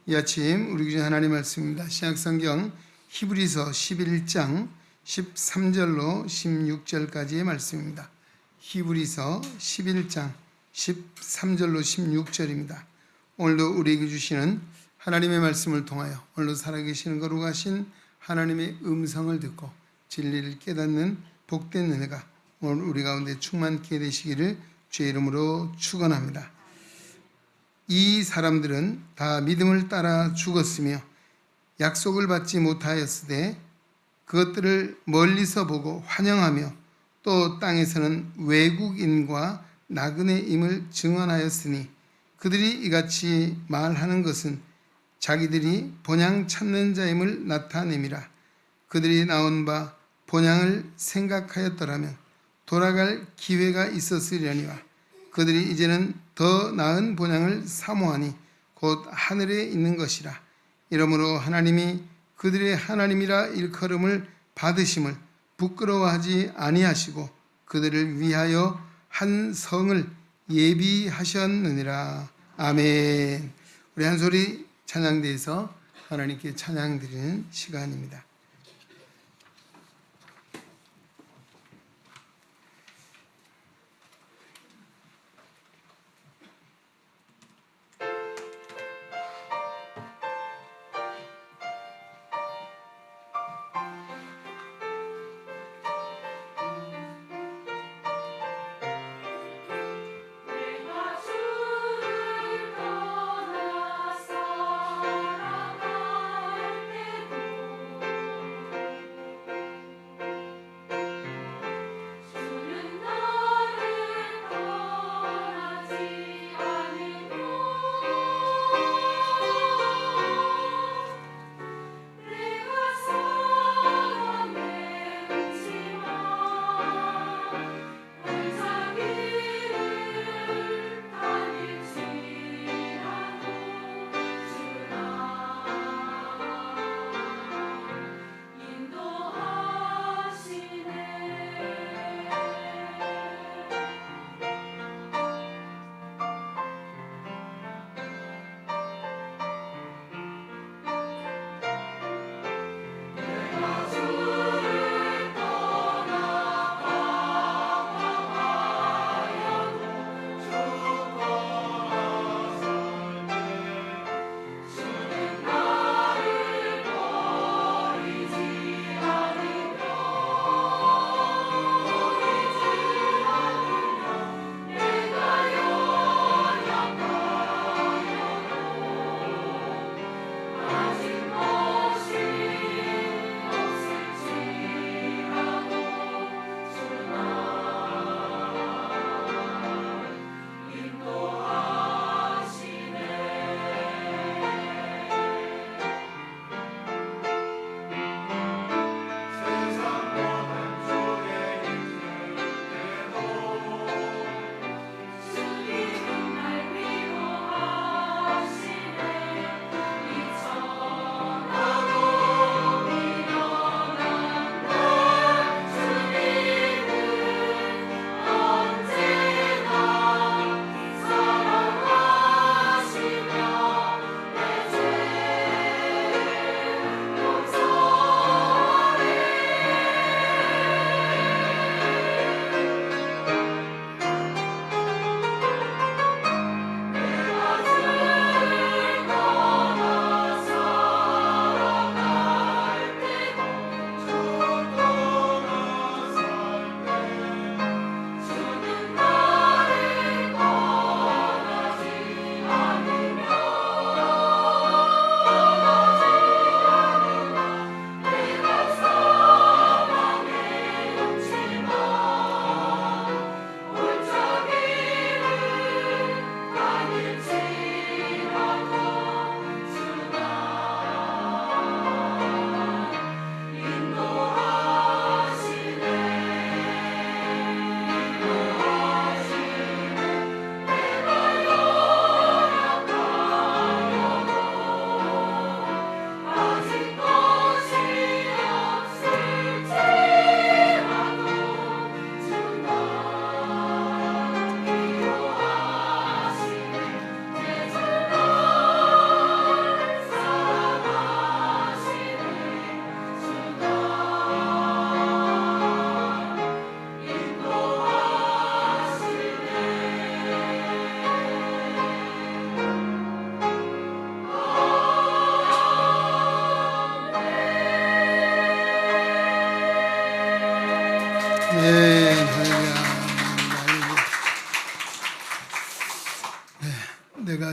이 아침 우리 주신 하나님 말씀입니다. 신약성경 히브리서 11장 13절로 16절까지의 말씀입니다. 히브리서 11장 13절로 16절입니다. 오늘도 우리에게 주시는 하나님의 말씀을 통하여 오늘도 살아계시는 거룩하신 하나님의 음성을 듣고 진리를 깨닫는 복된 은혜가 오늘 우리 가운데 충만케 되시기를 주의 이름으로 축원합니다. 이 사람들은 다 믿음을 따라 죽었으며 약속을 받지 못하였으되 그것들을 멀리서 보고 환영하며 또 땅에서는 외국인과 나그네임을 증언하였으니 그들이 이같이 말하는 것은 자기들이 본향 찾는 자임을 나타냄이라. 그들이 나온 바 본향을 생각하였더라면 돌아갈 기회가 있었으려니와 그들이 이제는 더 나은 본향을 사모하니 곧 하늘에 있는 것이라. 이러므로 하나님이 그들의 하나님이라 일컬음을 받으심을 부끄러워하지 아니하시고 그들을 위하여 한 성을 예비하셨느니라. 아멘. 우리 한 소리 찬양대에서 하나님께 찬양 드리는 시간입니다.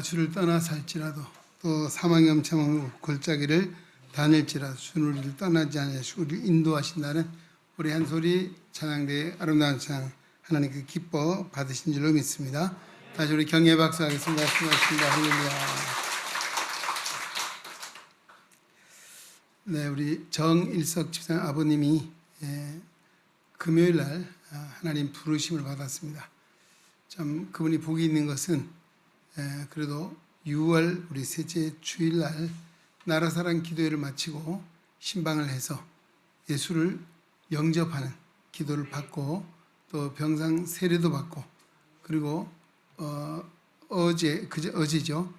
주를 떠나 살지라도 또 사망의 엄청한 골짜기를 다닐지라도 주는 우리를 떠나지 않으시고 우리를 인도하신다는 우리 한소리 찬양대의 아름다운 찬양 하나님께 기뻐 받으신 줄로 믿습니다. 다시 우리 경례 박수하겠습니다. 수고하셨습니다. 할렐루야. 네, 우리 정일석 집사님 아버님이 금요일 날 하나님 부르심을 받았습니다. 참 그분이 복이 있는 것은 그래도 6월 우리 셋째 주일날 나라사랑 기도회를 마치고 신방을 해서 예수를 영접하는 기도를 받고 또 병상 세례도 받고 그리고 어제죠.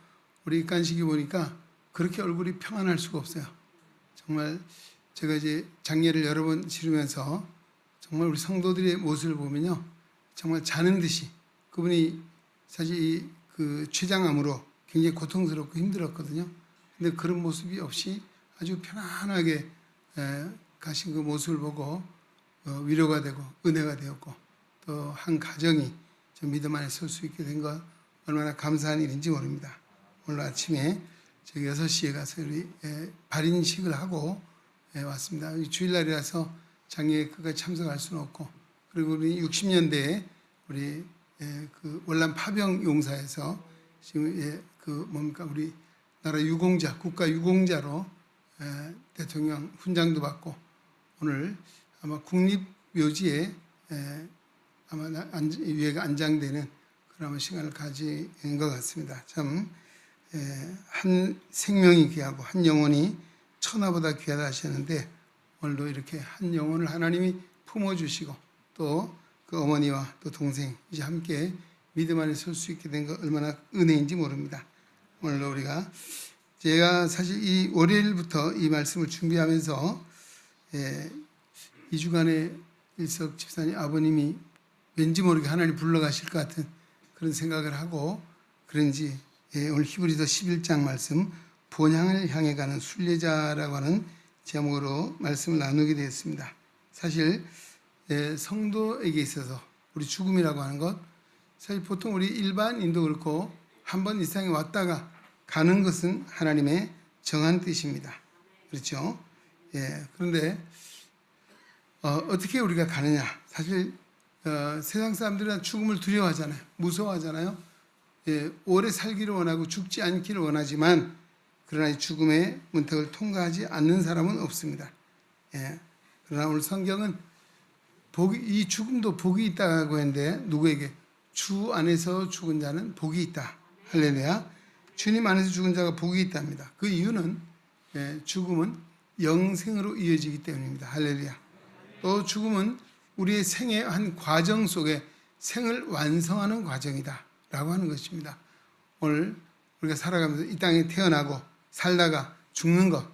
우리 간식이 보니까 그렇게 얼굴이 평안할 수가 없어요. 정말 제가 이제 장례를 여러 번 치르면서 정말 우리 성도들의 모습을 보면요, 정말 자는 듯이 그분이 사실 그 췌장암으로 굉장히 고통스럽고 힘들었거든요. 근데 그런 모습이 없이 아주 편안하게 가신 그 모습을 보고 위로가 되고 은혜가 되었고 또 한 가정이 좀 믿음 안에 설 수 있게 된 것 얼마나 감사한 일인지 모릅니다. 오늘 아침에 저기 6시에 가서 우리 발인식을 하고 왔습니다. 주일날이라서 장례에 끝까지 참석할 수는 없고 그리고 우리 60년대에 우리 그 월남 파병 용사에서 지금 그 뭡니까 우리 나라 유공자 국가 유공자로 대통령 훈장도 받고 오늘 아마 국립묘지에 아마 위에가 안장되는 그런 시간을 가진 것 같습니다. 참 한 생명이 귀하고 한 영혼이 천하보다 귀하다 하셨는데 오늘도 이렇게 한 영혼을 하나님이 품어주시고 또 그 어머니와 또 동생 이제 함께 믿음 안에 설 수 있게 된 것 얼마나 은혜인지 모릅니다. 오늘도 우리가 제가 사실 이 월요일부터 이 말씀을 준비하면서 2주간의 일석 집사님 아버님이 왠지 모르게 하나님 불러가실 것 같은 그런 생각을 하고 그런지 오늘 히브리서 11장 말씀 본향을 향해 가는 순례자라고 하는 제목으로 말씀을 나누게 되었습니다. 사실 성도에게 있어서 우리 죽음이라고 하는 것 사실 보통 우리 일반인도 그렇고 한 번 이 세상에 왔다가 가는 것은 하나님의 정한 뜻입니다. 그렇죠? 그런데 어떻게 우리가 가느냐 사실 세상 사람들은 죽음을 두려워하잖아요. 무서워하잖아요. 오래 살기를 원하고 죽지 않기를 원하지만 그러나 이 죽음의 문턱을 통과하지 않는 사람은 없습니다. 그러나 오늘 성경은 이 죽음도 복이 있다고 했는데 누구에게? 주 안에서 죽은 자는 복이 있다. 할렐루야. 주님 안에서 죽은 자가 복이 있답니다. 그 이유는 죽음은 영생으로 이어지기 때문입니다. 할렐루야. 또 죽음은 우리의 생의 한 과정 속에 생을 완성하는 과정이다 라고 하는 것입니다. 오늘 우리가 살아가면서 이 땅에 태어나고 살다가 죽는 것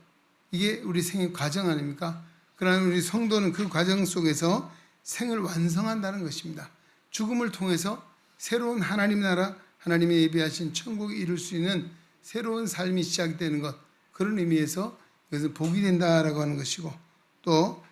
이게 우리 생의 과정 아닙니까? 그러나 우리 성도는 그 과정 속에서 생을 완성한다는 것입니다. 죽음을 통해서 새로운 하나님 나라 하나님이 예비하신 천국에 이룰 수 있는 새로운 삶이 시작되는 것 그런 의미에서 그래서 복이 된다라고 하는 것이고 또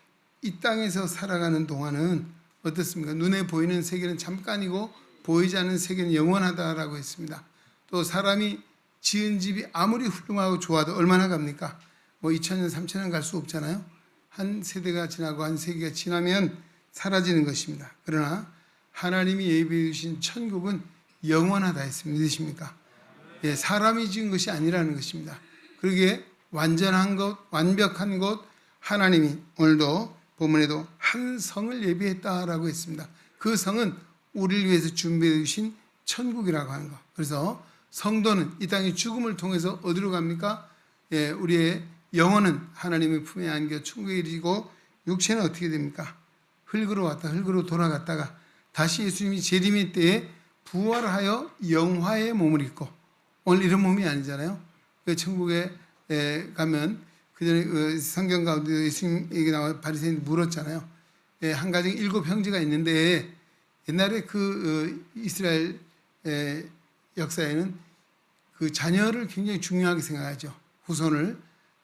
이 땅에서 살아가는 동안은 어떻습니까? 눈에 보이는 세계는 잠깐이고 보이지 않는 세계는 영원하다라고 했습니다. 또 사람이 지은 집이 아무리 훌륭하고 좋아도 얼마나 갑니까? 뭐 2000년, 3000년 갈 수 없잖아요. 한 세대가 지나고 한 세기가 지나면 사라지는 것입니다. 그러나 하나님이 예비해 주신 천국은 영원하다 했습니다. 믿으십니까? 사람이 지은 것이 아니라는 것입니다. 그러기에 완전한 것, 완벽한 것 하나님이 오늘도 본문에도 한 성을 예비했다라고 했습니다. 그 성은 우리를 위해서 준비해 주신 천국이라고 하는 것. 그래서 성도는 이 땅의 죽음을 통해서 어디로 갑니까? 우리의 영혼은 하나님의 품에 안겨 천국에 이르고 육체는 어떻게 됩니까? 흙으로 왔다 흙으로 돌아갔다가 다시 예수님이 재림의 때에 부활하여 영화의 몸을 입고 오늘 이런 몸이 아니잖아요. 천국에 가면 그 전에 성경 가운데 예수님에게 나와 바리새인이 물었잖아요. 한 가정에 7 형제가 있는데 옛날에 그 이스라엘 역사에는 그 자녀를 굉장히 중요하게 생각하죠. 후손을.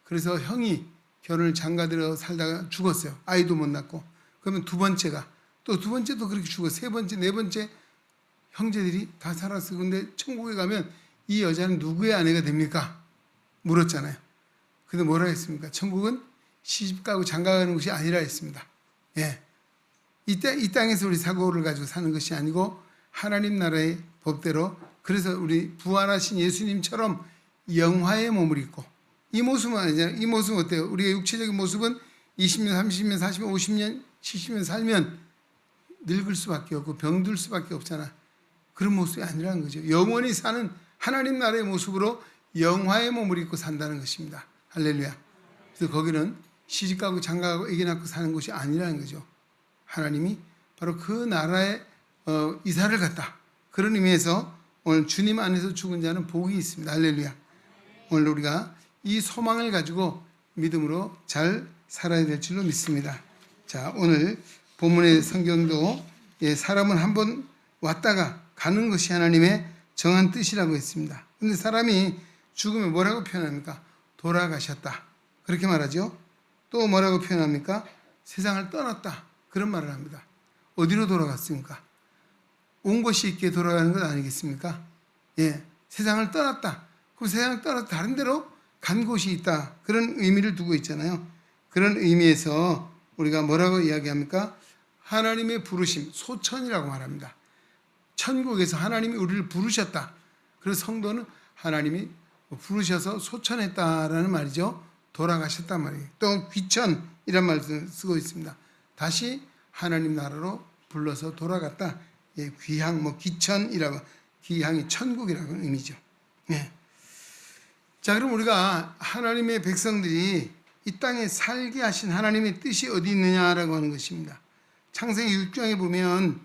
그래서 형이 결혼을 장가들어 살다가 죽었어요. 아이도 못 낳고. 그러면 두 번째가 또 두 번째도 그렇게 죽어. 세 번째, 네 번째 형제들이 다 살았어요. 근데 천국에 가면 이 여자는 누구의 아내가 됩니까? 물었잖아요. 근데 뭐라 했습니까? 천국은 시집가고 장가가는 곳이 아니라 했습니다. 예. 이 땅에서 우리 사고를 가지고 사는 것이 아니고 하나님 나라의 법대로, 그래서 우리 부활하신 예수님처럼 영화의 몸을 입고, 이 모습은 아니잖아요. 이 모습은 어때요? 우리의 육체적인 모습은 20년, 30년, 40년, 50년, 70년 살면 늙을 수밖에 없고 병들 수밖에 없잖아. 그런 모습이 아니라는 거죠. 영원히 사는 하나님 나라의 모습으로 영화의 몸을 입고 산다는 것입니다. 할렐루야. 그래서 거기는 시집가고 장가가고 애기 낳고 사는 곳이 아니라는 거죠. 하나님이 바로 그 나라에 이사를 갔다. 그런 의미에서 오늘 주님 안에서 죽은 자는 복이 있습니다. 할렐루야. 오늘 우리가 이 소망을 가지고 믿음으로 잘 살아야 될 줄로 믿습니다. 자, 오늘 본문의 성경도 사람은 한번 왔다가 가는 것이 하나님의 정한 뜻이라고 했습니다. 그런데 사람이 죽으면 뭐라고 표현합니까? 돌아가셨다. 그렇게 말하죠. 또 뭐라고 표현합니까? 세상을 떠났다. 그런 말을 합니다. 어디로 돌아갔습니까? 온 곳이 있게 돌아가는 것 아니겠습니까? 예, 세상을 떠났다. 그럼 세상을 떠나서 다른 데로 간 곳이 있다. 그런 의미를 두고 있잖아요. 그런 의미에서 우리가 뭐라고 이야기합니까? 하나님의 부르심, 소천이라고 말합니다. 천국에서 하나님이 우리를 부르셨다. 그래서 성도는 하나님이 부르셔서 소천했다라는 말이죠. 돌아가셨단 말이에요. 또 귀천이란 말을 쓰고 있습니다. 다시 하나님 나라로 불러서 돌아갔다. 예, 귀향, 귀천이라고, 귀향이 천국이라고 의미죠. 예. 자, 그럼 우리가 하나님의 백성들이 이 땅에 살게 하신 하나님의 뜻이 어디 있느냐라고 하는 것입니다. 창세기 6장에 보면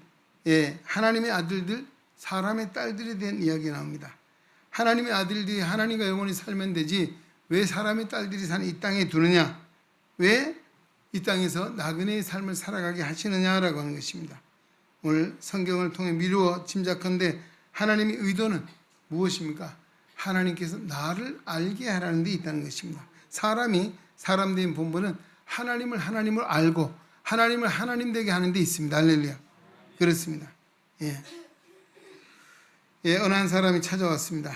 하나님의 아들들, 사람의 딸들에 대한 이야기가 나옵니다. 하나님의 아들들이 하나님과 영원히 살면 되지 왜 사람의 딸들이 사는 이 땅에 두느냐, 왜 이 땅에서 나그네의 삶을 살아가게 하시느냐라고 하는 것입니다. 오늘 성경을 통해 미루어 짐작컨대 하나님의 의도는 무엇입니까? 하나님께서 나를 알게 하라는 데 있다는 것입니다. 사람이 사람 된 본분은 하나님을 알고 하나님을 하나님 되게 하는 데 있습니다. 할렐루야. 그렇습니다. 어느 한 사람이 찾아왔습니다.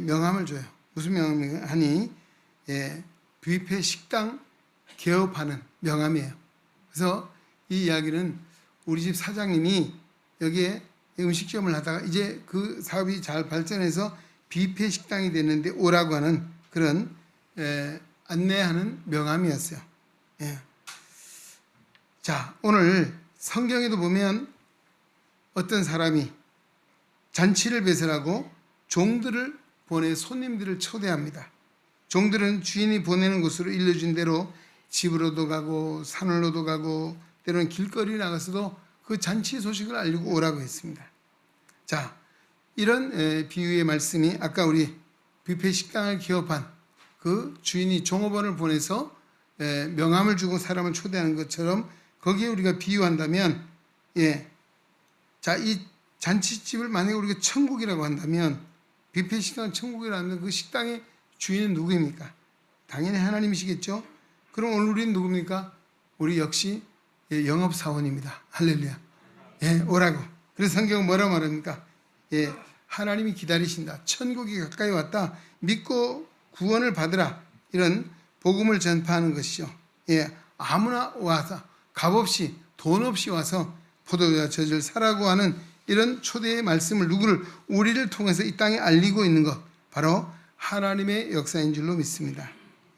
명함을 줘요. 무슨 명함인가 하니 뷔페 식당 개업하는 명함이에요. 그래서 이 이야기는 우리 집 사장님이 여기에 음식점을 하다가 이제 그 사업이 잘 발전해서 뷔페 식당이 됐는데 오라고 하는 그런 안내하는 명함이었어요. 자, 오늘 성경에도 보면 어떤 사람이 잔치를 배설하고 종들을 보내 손님들을 초대합니다. 종들은 주인이 보내는 곳으로 일러준 대로 집으로도 가고 산으로도 가고 때로는 길거리 나가서도 그 잔치 소식을 알리고 오라고 했습니다. 자, 이런 비유의 말씀이 아까 우리 뷔페 식당을 개업한 그 주인이 종업원을 보내서 명함을 주고 사람을 초대하는 것처럼 거기에 우리가 비유한다면, 자, 이 잔치집을 만약에 우리가 천국이라고 한다면, 뷔페 식당은 천국이라면 그 식당의 주인은 누구입니까? 당연히 하나님이시겠죠? 그럼 오늘 우리는 누굽니까? 우리 역시 영업사원입니다. 할렐루야. 오라고. 그래서 성경은 뭐라고 말합니까? 하나님이 기다리신다. 천국이 가까이 왔다. 믿고 구원을 받으라. 이런 복음을 전파하는 것이죠. 아무나 와서 값없이 돈 없이 와서 포도주와 젖을 사라고 하는 이런 초대의 말씀을 우리를 통해서 이 땅에 알리고 있는 것, 바로 하나님의 역사인 줄로 믿습니다.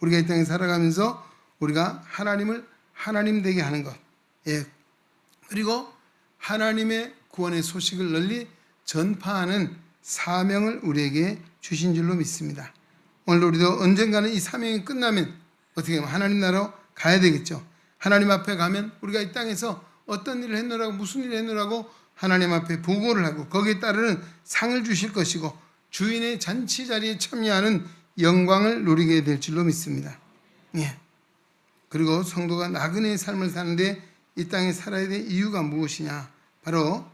우리가 이 땅에 살아가면서 우리가 하나님을 하나님 되게 하는 것, 그리고 하나님의 구원의 소식을 널리 전파하는 사명을 우리에게 주신 줄로 믿습니다. 오늘 우리도 언젠가는 이 사명이 끝나면 어떻게 하면 하나님 나라로 가야 되겠죠. 하나님 앞에 가면 우리가 이 땅에서 어떤 일을 했노라고, 무슨 일을 했노라고 하나님 앞에 보고를 하고 거기에 따르는 상을 주실 것이고 주인의 잔치 자리에 참여하는 영광을 누리게 될 줄로 믿습니다. 그리고 성도가 나그네의 삶을 사는데 이 땅에 살아야 될 이유가 무엇이냐? 바로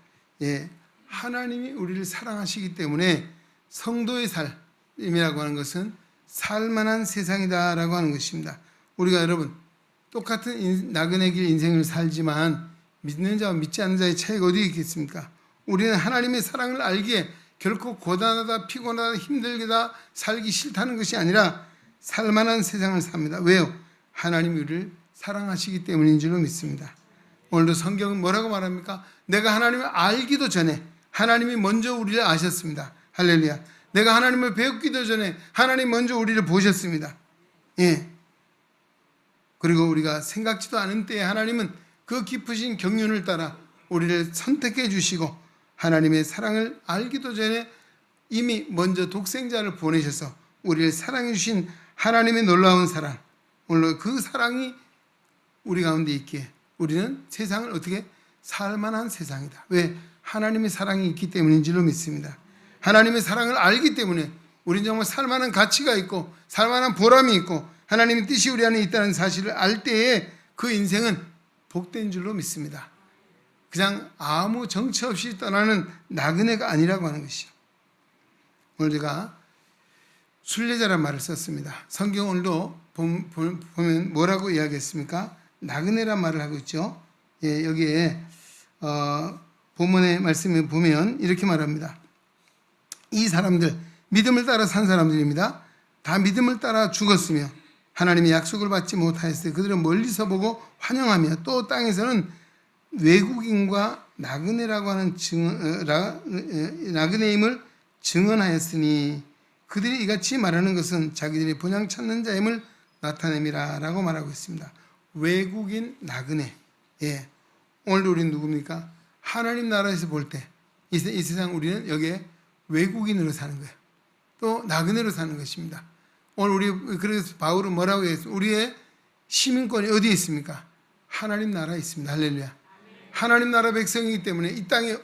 하나님이 우리를 사랑하시기 때문에 성도의 삶이라고 하는 것은 살만한 세상이다라고 하는 것입니다. 우리가 여러분 똑같은 나그네 길 인생을 살지만 믿는 자와 믿지 않는 자의 차이가 어디 있겠습니까? 우리는 하나님의 사랑을 알기에 결코 고단하다, 피곤하다, 힘들다, 살기 싫다는 것이 아니라 살만한 세상을 삽니다. 왜요? 하나님이 우리를 사랑하시기 때문인 줄로 믿습니다. 오늘도 성경은 뭐라고 말합니까? 내가 하나님을 알기도 전에 하나님이 먼저 우리를 아셨습니다. 할렐루야. 내가 하나님을 배우기도 전에 하나님 먼저 우리를 보셨습니다. 예. 그리고 우리가 생각지도 않은 때에 하나님은 그 깊으신 경륜을 따라 우리를 선택해 주시고 하나님의 사랑을 알기도 전에 이미 먼저 독생자를 보내셔서 우리를 사랑해 주신 하나님의 놀라운 사랑, 물론 그 사랑이 우리 가운데 있기에 우리는 세상을 어떻게 살만한 세상이다. 왜? 하나님의 사랑이 있기 때문인 줄로 믿습니다. 하나님의 사랑을 알기 때문에 우리는 정말 살만한 가치가 있고 살만한 보람이 있고 하나님의 뜻이 우리 안에 있다는 사실을 알 때에 그 인생은 복된 줄로 믿습니다. 그냥 아무 정처 없이 떠나는 나그네가 아니라고 하는 것이죠. 오늘 제가 순례자란 말을 썼습니다. 성경 오늘도 보면 뭐라고 이야기했습니까? 나그네란 말을 하고 있죠. 예, 여기에 본문의 말씀에 보면 이렇게 말합니다. 이 사람들, 믿음을 따라 산 사람들입니다. 다 믿음을 따라 죽었으며 하나님의 약속을 받지 못하였어요. 그들은 멀리서 보고 환영하며 또 땅에서는 외국인과 나그네라고 하는 나그네임을 증언하였으니 그들이 이같이 말하는 것은 자기들이 본향 찾는 자임을 나타냄이라 라고 말하고 있습니다. 외국인 나그네. 예. 오늘 우리는 누굽니까? 하나님 나라에서 볼 때 이 세상 우리는 여기에 외국인으로 사는 거예요. 또 나그네로 사는 것입니다. 오늘 우리 그래서 바울은 뭐라고 했습니까? 우리의 시민권이 어디에 있습니까? 하나님 나라에 있습니다. 할렐루야. 하나님 나라 백성이기 때문에 이 땅에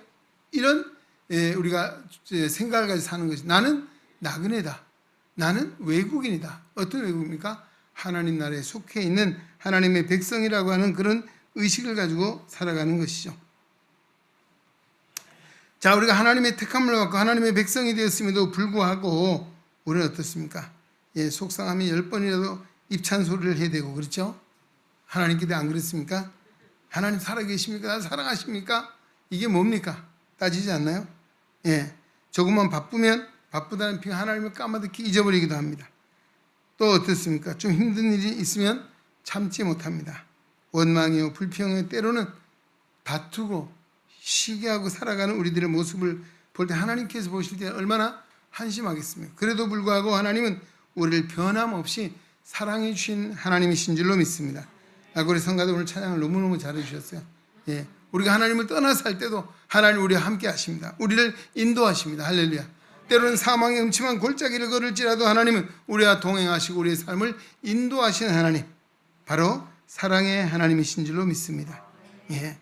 이런 우리가 생각을 가지고 사는 것이 나는 나그네다. 나는 외국인이다. 어떤 외국입니까? 하나님 나라에 속해 있는 하나님의 백성이라고 하는 그런 의식을 가지고 살아가는 것이죠. 자, 우리가 하나님의 택함을 받고 하나님의 백성이 되었음에도 불구하고 우리는 어떻습니까? 예, 속상하면 10번이라도 입찬 소리를 해야 되고 그렇죠? 하나님께 안 그렇습니까? 하나님 살아계십니까? 나 사랑하십니까? 이게 뭡니까? 따지지 않나요? 예, 조금만 바쁘면 바쁘다는 핑 하나님을 까마득히 잊어버리기도 합니다. 또 어떻습니까? 좀 힘든 일이 있으면 참지 못합니다. 원망이요 불평이요 때로는 다투고 시기하고 살아가는 우리들의 모습을 볼 때 하나님께서 보실 때 얼마나 한심하겠습니까? 그래도 불구하고 하나님은 우리를 변함없이 사랑해 주신 하나님이신 줄로 믿습니다. 우리 성가대 오늘 찬양을 너무너무 잘해 주셨어요. 예, 우리가 하나님을 떠나서 살 때도 하나님 우리와 함께 하십니다. 우리를 인도하십니다. 할렐루야. 때로는 사망의 음침한 골짜기를 걸을지라도 하나님은 우리와 동행하시고 우리의 삶을 인도하시는 하나님, 바로 사랑의 하나님이신 줄로 믿습니다. 예,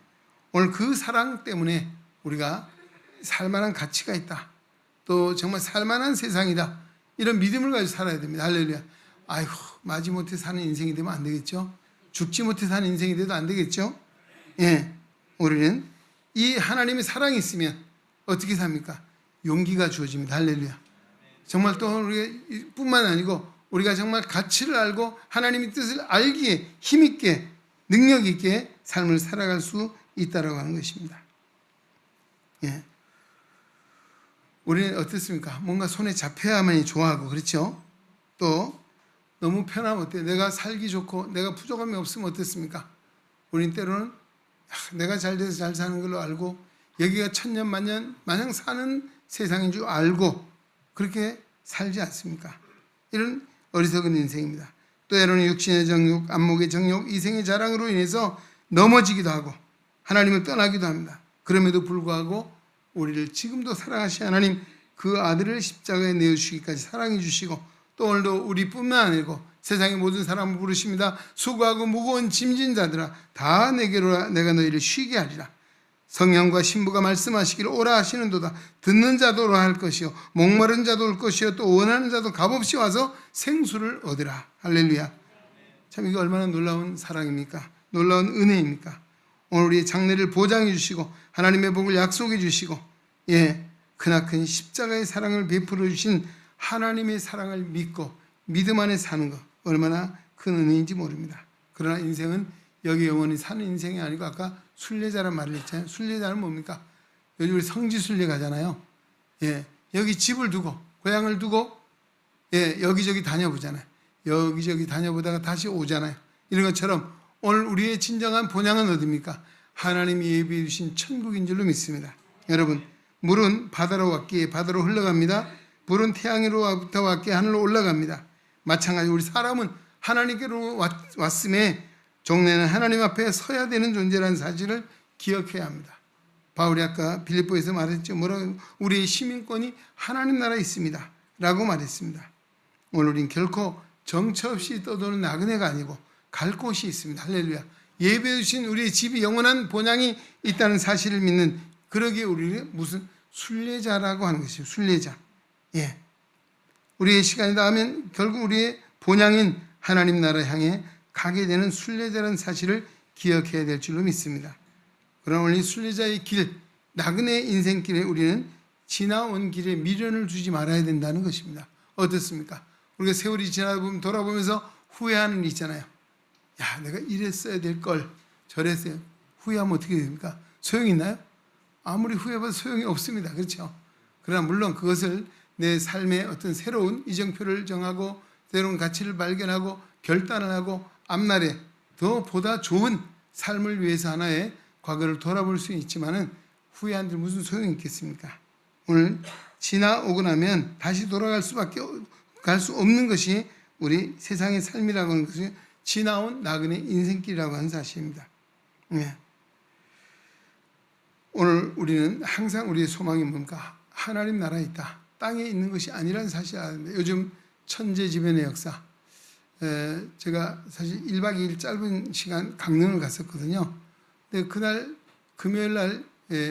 오늘 그 사랑 때문에 우리가 살만한 가치가 있다. 또 정말 살만한 세상이다. 이런 믿음을 가지고 살아야 됩니다. 할렐루야. 아이고, 마지못해 사는 인생이 되면 안 되겠죠? 죽지 못해 사는 인생이 돼도 안 되겠죠? 예, 우리는 이 하나님의 사랑이 있으면 어떻게 삽니까? 용기가 주어집니다. 할렐루야. 정말 또 우리가 뿐만 아니고 우리가 정말 가치를 알고 하나님의 뜻을 알기에 힘있게 능력 있게 삶을 살아갈 수 있다라고 하는 것입니다. 예. 우리는 어떻습니까? 뭔가 손에 잡혀야만이 좋아하고 그렇죠? 또 너무 편하면 어때요? 내가 살기 좋고 내가 부족함이 없으면 어떻습니까? 우리는 때로는 내가 잘 돼서 잘 사는 걸로 알고 여기가 천년 만년 마냥 사는 세상인 줄 알고 그렇게 살지 않습니까? 이런 어리석은 인생입니다. 또 때로는 육신의 정욕, 안목의 정욕, 이생의 자랑으로 인해서 넘어지기도 하고 하나님을 떠나기도 합니다. 그럼에도 불구하고 우리를 지금도 사랑하신 하나님 그 아들을 십자가에 내어주시기까지 사랑해 주시고 또 오늘도 우리뿐만 아니고 세상의 모든 사람을 부르십니다. 수고하고 무거운 짐진 자들아 다 내게로 내가 너희를 쉬게 하리라. 성령과 신부가 말씀하시기를 오라 하시는도다. 듣는 자도 오라 할 것이요 목마른 자도 올 것이요 또 원하는 자도 값없이 와서 생수를 얻으라. 할렐루야. 참 이게 얼마나 놀라운 사랑입니까? 놀라운 은혜입니까? 오늘 우리의 장래를 보장해 주시고 하나님의 복을 약속해 주시고 예, 크나큰 십자가의 사랑을 베풀어 주신 하나님의 사랑을 믿고 믿음 안에 사는 것 얼마나 큰 은혜인지 모릅니다. 그러나 인생은 여기 영원히 사는 인생이 아니고 아까 순례자란 말을 했잖아요. 순례자는 뭡니까? 요즘 우리 성지순례 가잖아요. 예, 여기 집을 두고 고향을 두고 여기저기 다녀보잖아요. 여기저기 다녀보다가 다시 오잖아요. 이런 것처럼 오늘 우리의 진정한 본향은 어디입니까? 하나님이 예비해 주신 천국인 줄로 믿습니다. 여러분, 물은 바다로 왔기에 바다로 흘러갑니다. 불은 태양으로부터 왔기에 하늘로 올라갑니다. 마찬가지로 우리 사람은 하나님께로 왔음에 종래는 하나님 앞에 서야 되는 존재라는 사실을 기억해야 합니다. 바울이 아까 빌립보에서 말했죠. 뭐라고? 우리의 시민권이 하나님 나라에 있습니다 라고 말했습니다. 오늘 우린 결코 정처 없이 떠도는 나그네가 아니고 갈 곳이 있습니다. 할렐루야. 예배해 주신 우리의 집이 영원한 본향이 있다는 사실을 믿는, 그러기에 우리는 무슨 순례자라고 하는 것이죠. 순례자. 우리의 시간이 닿으면 결국 우리의 본향인 하나님 나라 향해 가게 되는 순례자라는 사실을 기억해야 될 줄로 믿습니다. 그러나 오늘 이 순례자의 길, 나그네의 인생길에 우리는 지나온 길에 미련을 두지 말아야 된다는 것입니다. 어떻습니까? 우리가 세월이 지나다 보면 돌아보면서 후회하는 일 있잖아요. 야, 내가 이랬어야 될 걸, 저랬어요. 후회하면 어떻게 됩니까? 소용이 있나요? 아무리 후회해봐도 소용이 없습니다. 그렇죠? 그러나 물론 그것을 내 삶의 어떤 새로운 이정표를 정하고 새로운 가치를 발견하고 결단을 하고 앞날에 더 보다 좋은 삶을 위해서 하나의 과거를 돌아볼 수 있지만은 후회한 데 무슨 소용이 있겠습니까? 오늘 지나오고 나면 다시 돌아갈 수밖에 갈 수 없는 것이 우리 세상의 삶이라고 하는 것이 지나온 나그네 인생길이라고 하는 사실입니다. 오늘 우리는 항상 우리의 소망이 뭡니까? 하나님 나라에 있다. 땅에 있는 것이 아니라는 사실을 아는데, 요즘 천재지변의 역사, 제가 사실 1박 2일 짧은 시간 강릉을 갔었거든요. 근데 그날 금요일 날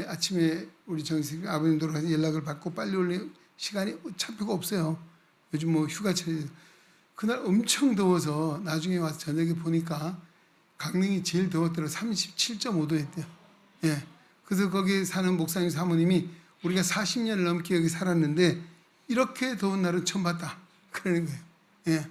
아침에 우리 정식 아버님 돌아가서 연락을 받고 빨리 올 시간이 차표가 없어요. 요즘 뭐 휴가철이. 그날 엄청 더워서 나중에 와서 저녁에 보니까 강릉이 제일 더웠더라고요. 37.5도였대요. 그래서 거기 사는 목사님 사모님이 우리가 40년을 넘게 여기 살았는데 이렇게 더운 날은 처음 봤다 그러는 거예요.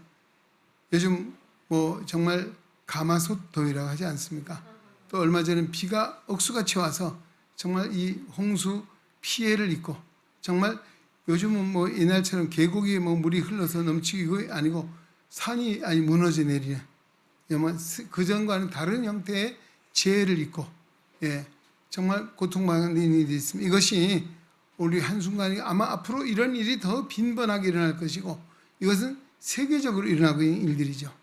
요즘 뭐 정말 가마솥 더위라고 하지 않습니까? 또 얼마 전에 비가 억수같이 와서 정말 이 홍수 피해를 입고, 정말 요즘은 뭐 옛날처럼 계곡에 뭐 물이 흘러서 넘치고 아니고 산이 무너져 내리는, 그전과는 다른 형태의 재해를 입고 정말 고통받는 일이 있습니다. 이것이 우리 한순간에 아마 앞으로 이런 일이 더 빈번하게 일어날 것이고, 이것은 세계적으로 일어나고 있는 일들이죠.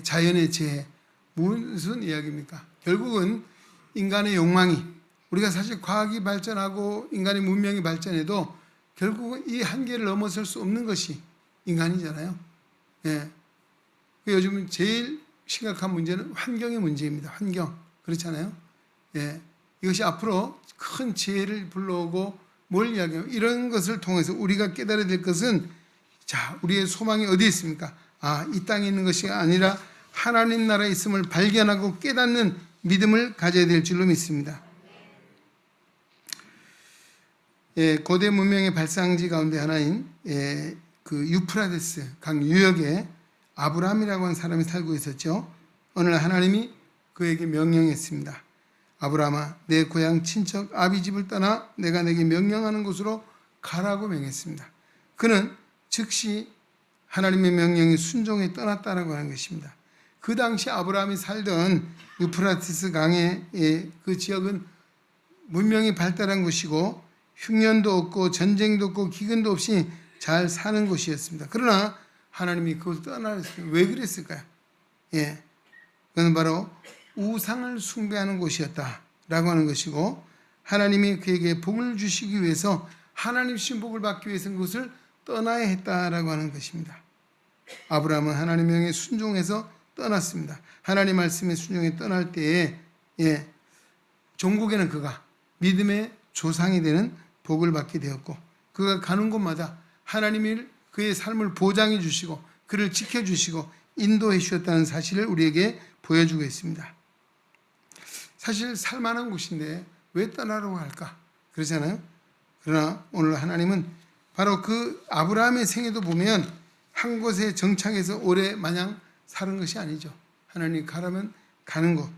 자연의 재해. 무슨 이야기입니까? 결국은 인간의 욕망이, 우리가 사실 과학이 발전하고 인간의 문명이 발전해도 결국은 이 한계를 넘어설 수 없는 것이 인간이잖아요. 요즘은 제일 심각한 문제는 환경의 문제입니다. 환경. 그렇잖아요. 이것이 앞으로 큰 재해를 불러오고, 뭘 이야기하면 이런 것을 통해서 우리가 깨달아야 될 것은, 자, 우리의 소망이 어디에 있습니까? 이 땅에 있는 것이 아니라 하나님 나라에 있음을 발견하고 깨닫는 믿음을 가져야 될 줄로 믿습니다. 고대 문명의 발상지 가운데 하나인 그 유프라데스 강 유역에 아브라함이라고 하는 사람이 살고 있었죠. 어느 날 하나님이 그에게 명령했습니다. 아브라함아, 내 고향 친척 아비 집을 떠나 내가 내게 명령하는 곳으로 가라고 명했습니다. 그는 즉시 하나님의 명령에 순종해 떠났다라고 하는 것입니다. 그 당시 아브라함이 살던 유프라테스 강의 그 지역은 문명이 발달한 곳이고 흉년도 없고 전쟁도 없고 기근도 없이 잘 사는 곳이었습니다. 그러나 하나님이 그것을 떠나랬어요. 왜 그랬을까요? 그건 바로 우상을 숭배하는 곳이었다라고 하는 것이고, 하나님이 그에게 복을 주시기 위해서, 하나님 주신 복을 받기 위해서는 그것을 떠나야 했다라고 하는 것입니다. 아브라함은 하나님 명에 순종해서 떠났습니다. 하나님 말씀에 순종해 떠날 때에 종국에는 그가 믿음의 조상이 되는 복을 받게 되었고, 그가 가는 곳마다 하나님이 그의 삶을 보장해 주시고 그를 지켜주시고 인도해 주셨다는 사실을 우리에게 보여주고 있습니다. 사실 살만한 곳인데 왜 떠나려고 할까? 그렇잖아요. 그러나 오늘 하나님은 바로 그 아브라함의 생애도 보면 한 곳에 정착해서 오래 마냥 사는 것이 아니죠. 하나님 가라면 가는 곳.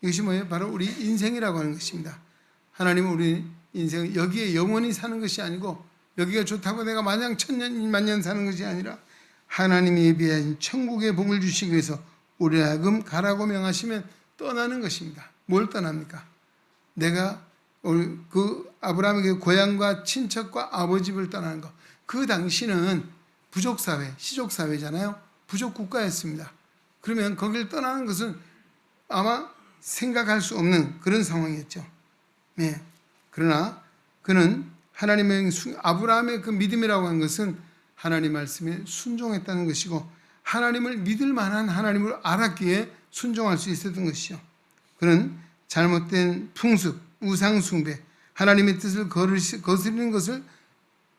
이것이 뭐예요? 바로 우리 인생이라고 하는 것입니다. 하나님은 우리 인생을 여기에 영원히 사는 것이 아니고 여기가 좋다고 내가 마냥 천년 만년 사는 것이 아니라 하나님이 예비하신 천국의 복을 주시기 위해서 우리 하여금 가라고 명하시면 떠나는 것입니다. 뭘 떠납니까? 내가 그 아브라함의 고향과 친척과 아버지 집을 떠나는 것. 그 당시는 부족사회, 시족사회잖아요. 부족국가였습니다. 그러면 거기를 떠나는 것은 아마 생각할 수 없는 그런 상황이었죠. 네. 그러나 그는 아브라함의 그 믿음이라고 하는 것은 하나님 말씀에 순종했다는 것이고 하나님을 믿을 만한 하나님을 알았기에 순종할 수 있었던 것이죠. 그는 잘못된 풍습, 우상숭배, 하나님의 뜻을 거스르는 것을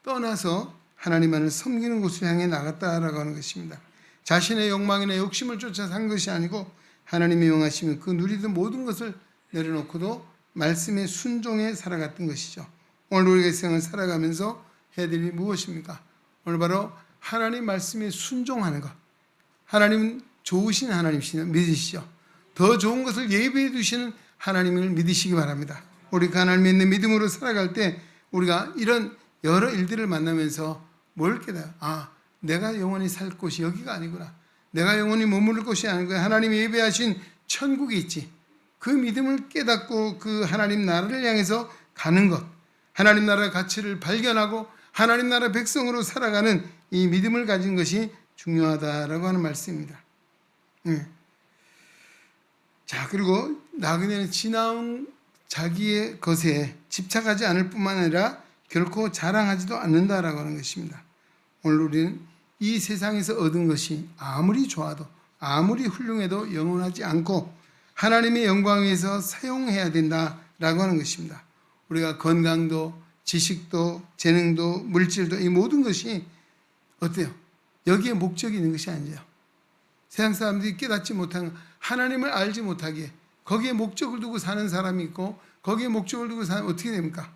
떠나서 하나님만을 섬기는 곳을 향해 나갔다라고 하는 것입니다. 자신의 욕망이나 욕심을 쫓아 산 것이 아니고 하나님의 용하시면 그 누리던 모든 것을 내려놓고도 말씀에 순종해 살아갔던 것이죠. 오늘 우리가 이 생을 살아가면서 해야 될 일이 무엇입니까? 오늘 바로 하나님 말씀에 순종하는 것. 하나님은 좋으신 하나님이시죠. 믿으시죠. 더 좋은 것을 예비해 두시는 하나님을 믿으시기 바랍니다. 우리가 하나님의 있는 믿음으로 살아갈 때 우리가 이런 여러 일들을 만나면서 뭘 깨달아? 내가 영원히 살 곳이 여기가 아니구나. 내가 영원히 머무를 곳이 아니구나. 하나님이 예배하신 천국이 있지. 그 믿음을 깨닫고 그 하나님 나라를 향해서 가는 것. 하나님 나라의 가치를 발견하고 하나님 나라 백성으로 살아가는 이 믿음을 가진 것이 중요하다라고 하는 말씀입니다. 자, 그리고 나그네는 지나온 자기의 것에 집착하지 않을 뿐만 아니라 결코 자랑하지도 않는다라고 하는 것입니다. 오늘 우리는 이 세상에서 얻은 것이 아무리 좋아도 아무리 훌륭해도 영원하지 않고 하나님의 영광 위해서 사용해야 된다라고 하는 것입니다. 우리가 건강도 지식도 재능도 물질도 이 모든 것이 어때요? 여기에 목적이 있는 것이 아니죠. 세상 사람들이 깨닫지 못한 하나님을 알지 못하기에 거기에 목적을 두고 사는 사람이 있고 거기에 목적을 두고 사는 어떻게 됩니까?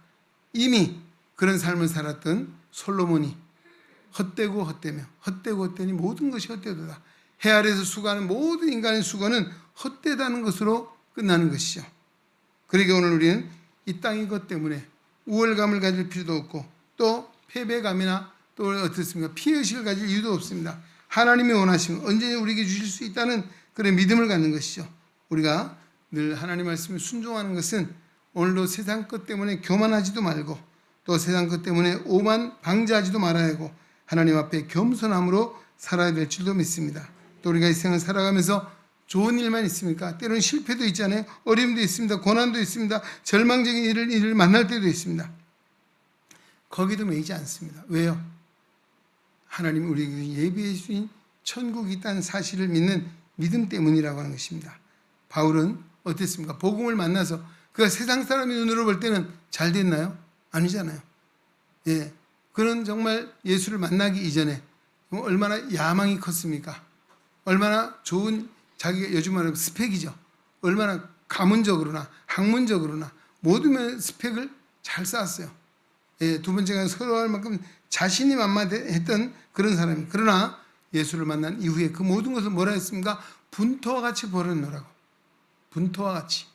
이미 그런 삶을 살았던 솔로몬이 헛되고 헛되며 헛되고 헛되니 모든 것이 헛되도다. 해 아래에서 수고하는 모든 인간의 수고는 헛되다는 것으로 끝나는 것이죠. 그러니까 오늘 우리는 이 땅인 것 때문에 우월감을 가질 필요도 없고 또 패배감이나 또 어떻습니까? 피해의식을 가질 이유도 없습니다. 하나님이 원하시면 언제든지 우리에게 주실 수 있다는 그런 믿음을 갖는 것이죠. 우리가 늘 하나님 말씀에 순종하는 것은 오늘도 세상 것 때문에 교만하지도 말고 또 세상 것 때문에 오만 방지하지도 말아야 하고 하나님 앞에 겸손함으로 살아야 될 줄도 믿습니다. 또 우리가 이 생을 살아가면서 좋은 일만 있습니까? 때로는 실패도 있잖아요. 어려움도 있습니다. 고난도 있습니다. 절망적인 일을 만날 때도 있습니다. 거기도 매이지 않습니다. 왜요? 하나님이 우리에게 예비해 주신 천국이 있다는 사실을 믿는 믿음 때문이라고 하는 것입니다. 바울은 어땠습니까? 복음을 만나서 그가 세상 사람의 눈으로 볼 때는 잘 됐나요? 아니잖아요. 예, 그는 정말 예수를 만나기 이전에 얼마나 야망이 컸습니까? 얼마나 좋은 자기가 요즘 말하면 스펙이죠. 얼마나 가문적으로나 학문적으로나 모든 면 스펙을 잘 쌓았어요. 예, 두 번째가 서로 할 만큼 자신이 만만했던 그런 사람이. 그러나 예수를 만난 이후에 그 모든 것을 뭐라 했습니까? 분토와 같이 버렸노라고. 분토와 같이.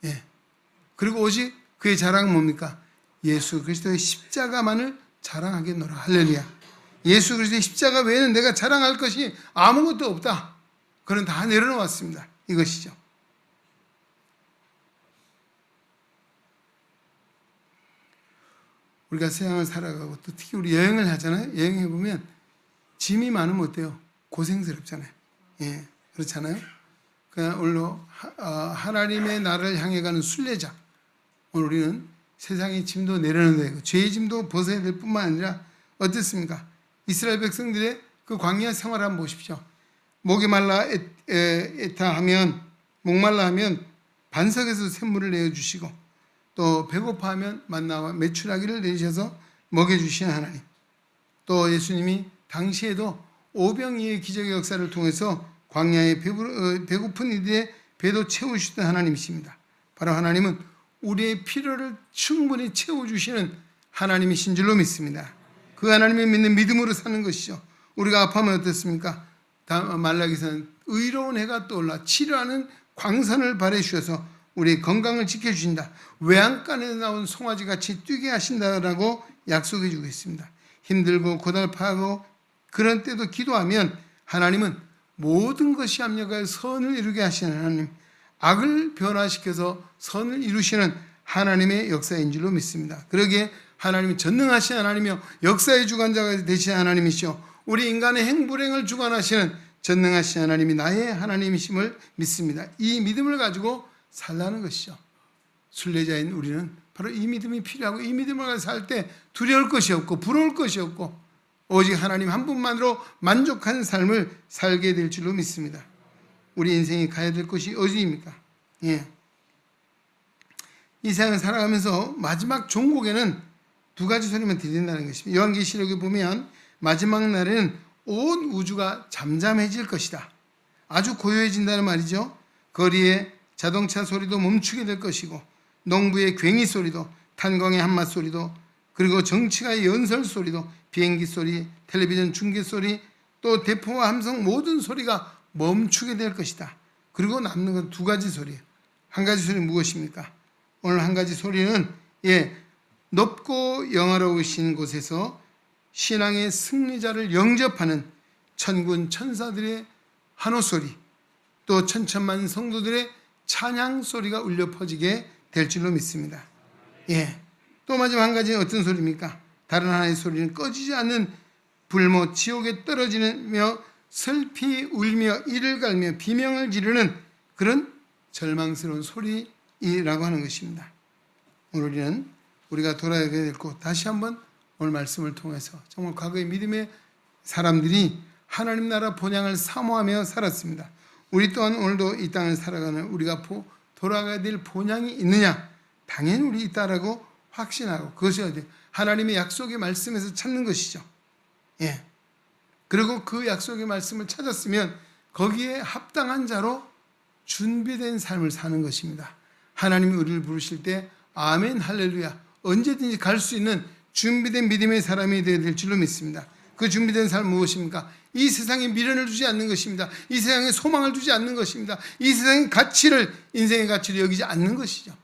예. 그리고 오직 그의 자랑은 뭡니까? 예수 그리스도의 십자가만을 자랑하겠노라. 할렐루야. 예수 그리스도의 십자가 외에는 내가 자랑할 것이 아무것도 없다. 그는 다 내려놓았습니다. 이것이죠. 우리가 세상을 살아가고 또 특히 우리 여행을 하잖아요. 여행해보면 짐이 많으면 어때요? 고생스럽잖아요. 예, 그렇잖아요. 그냥 오늘로 하나님의 나라를 향해 가는 순례자. 오늘 우리는 세상의 짐도 내려놓아야 되고 죄의 짐도 벗어야 될 뿐만 아니라 어떻습니까? 이스라엘 백성들의 그 광야 생활을 한번 보십시오. 목이 말라 애타하면 목말라 하면 반석에서 샘물을 내어주시고 또 배고파하면 만나와 메추라기를 내리셔서 먹여주시는 하나님. 또 예수님이 당시에도 오병이의 기적의 역사를 통해서 광야에 배고픈 이들의 배도 채우시던 하나님이십니다. 바로 하나님은 우리의 필요를 충분히 채워주시는 하나님이신 줄로 믿습니다. 그 하나님을 믿는 믿음으로 사는 것이죠. 우리가 아파하면 어떻습니까? 말라기서는 의로운 해가 떠올라 치료하는 광선을 발해주셔서 우리의 건강을 지켜주신다. 외양간에 나온 송아지같이 뛰게 하신다라고 약속해 주고 있습니다. 힘들고 고달파하고 그런 때도 기도하면 하나님은 모든 것이 합력하여 선을 이루게 하시는 하나님, 악을 변화시켜서 선을 이루시는 하나님의 역사인 줄로 믿습니다. 그러기에 하나님이 전능하신 하나님이요 역사의 주관자가 되신 하나님이시오, 우리 인간의 행불행을 주관하시는 전능하신 하나님이 나의 하나님이심을 믿습니다. 이 믿음을 가지고 살라는 것이죠. 순례자인 우리는 바로 이 믿음이 필요하고, 이 믿음을 가지고 살 때 두려울 것이 없고 부러울 것이 없고 오직 하나님 한 분만으로 만족한 삶을 살게 될 줄로 믿습니다. 우리 인생이 가야 될 곳이 어디입니까? 예. 이 세상을 살아가면서 마지막 종국에는 두 가지 소리만 들린다는 것입니다. 요한계시록에 보면 마지막 날에는 온 우주가 잠잠해질 것이다. 아주 고요해진다는 말이죠. 거리에 자동차 소리도 멈추게 될 것이고, 농부의 괭이 소리도, 탄광의 한맛 소리도, 그리고 정치가의 연설 소리도, 비행기 소리, 텔레비전 중계 소리, 또 대포와 함성 모든 소리가 멈추게 될 것이다. 그리고 남는 건 두 가지 소리예요. 한 가지 소리는 무엇입니까? 오늘 한 가지 소리는 높고 영화로우신 곳에서 신앙의 승리자를 영접하는 천군 천사들의 한호 소리, 또 천천만 성도들의 찬양 소리가 울려 퍼지게 될 줄로 믿습니다. 또 마지막 한 가지는 어떤 소리입니까? 다른 하나의 소리는 꺼지지 않는 불못 지옥에 떨어지며 슬피 울며 이를 갈며 비명을 지르는 그런 절망스러운 소리라고 하는 것입니다. 오늘 우리가 돌아가야 될 곳, 다시 한번 오늘 말씀을 통해서 정말 과거의 믿음의 사람들이 하나님 나라 본향을 사모하며 살았습니다. 우리 또한 오늘도 이 땅을 살아가는 우리가 돌아가야 될 본향이 있느냐? 당연히 우리 있다라고 확신하고, 그것이 어디? 하나님의 약속의 말씀에서 찾는 것이죠. 그리고 그 약속의 말씀을 찾았으면 거기에 합당한 자로 준비된 삶을 사는 것입니다. 하나님이 우리를 부르실 때 아멘 할렐루야 언제든지 갈 수 있는 준비된 믿음의 사람이 되어야 될 줄로 믿습니다. 그 준비된 삶은 무엇입니까? 이 세상에 미련을 두지 않는 것입니다. 이 세상에 소망을 두지 않는 것입니다. 이 세상의 가치를, 인생의 가치를 여기지 않는 것이죠.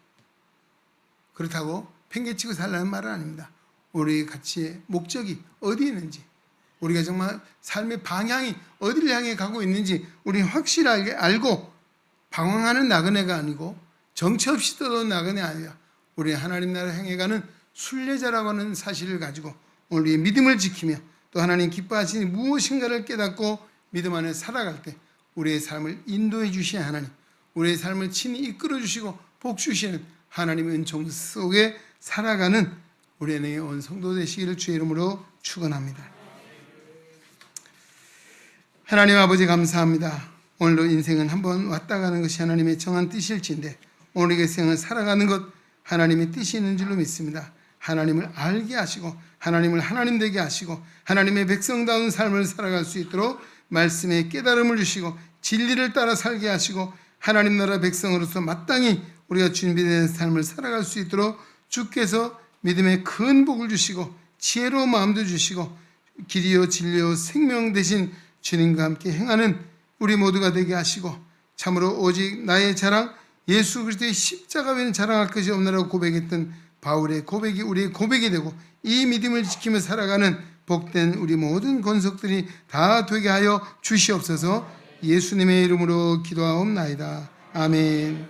그렇다고 팽개치고 살라는 말은 아닙니다. 우리의 가치의 목적이 어디에 있는지, 우리가 정말 삶의 방향이 어디를 향해 가고 있는지 우리는 확실하게 알고 방황하는 나그네가 아니고 정처 없이 떠도는 나그네가 아니라 우리 하나님 나라를 향해 가는 순례자라고 하는 사실을 가지고 우리의 믿음을 지키며 또 하나님 기뻐하시니 무엇인가를 깨닫고 믿음 안에 살아갈 때 우리의 삶을 인도해 주신 하나님, 우리의 삶을 친히 이끌어 주시고 복 주시는 하나님의 은총 속에 살아가는 우리 안에 온 성도 되시기를 주의 이름으로 축원합니다. 하나님 아버지 감사합니다. 오늘도 인생은 한번 왔다 가는 것이 하나님의 정한 뜻일진데 오늘의 생을 살아가는 것 하나님의 뜻이 있는 줄로 믿습니다. 하나님을 알게 하시고 하나님을 하나님 되게 하시고 하나님의 백성다운 삶을 살아갈 수 있도록 말씀의 깨달음을 주시고 진리를 따라 살게 하시고 하나님 나라 백성으로서 마땅히 우리가 준비된 삶을 살아갈 수 있도록 주께서 믿음의 큰 복을 주시고 지혜로운 마음도 주시고 길이요 진리요 생명 되신 주님과 함께 행하는 우리 모두가 되게 하시고 참으로 오직 나의 자랑 예수 그리스도의 십자가 외에는 자랑할 것이 없느라고 고백했던 바울의 고백이 우리의 고백이 되고 이 믿음을 지키며 살아가는 복된 우리 모든 권속들이 다 되게 하여 주시옵소서. 예수님의 이름으로 기도하옵나이다. 아멘.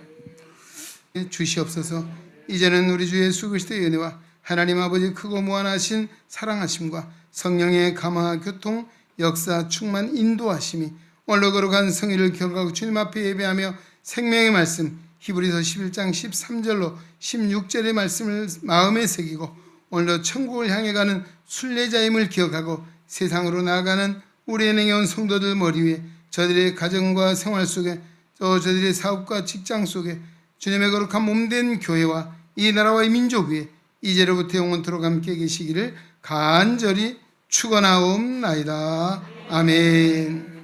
주시옵소서. 이제는 우리 주 예수 그리스도의 은혜와 하나님 아버지 크고 무한하신 사랑하심과 성령의 감화 교통 역사 충만 인도하심이 오늘로 거룩한 성의를 경각하고 주님 앞에 예배하며 생명의 말씀 히브리서 11장 13절로 16절의 말씀을 마음에 새기고 오늘도 천국을 향해 가는 순례자임을 기억하고 세상으로 나아가는 우리 은행에 온 성도들 머리 위에 저들의 가정과 생활 속에 또 저들의 사업과 직장 속에 주님의 거룩한 몸된 교회와 이 나라와 이 민족 위에 이제로부터 영원토록 함께 계시기를 간절히 축원하옵나이다. 아멘.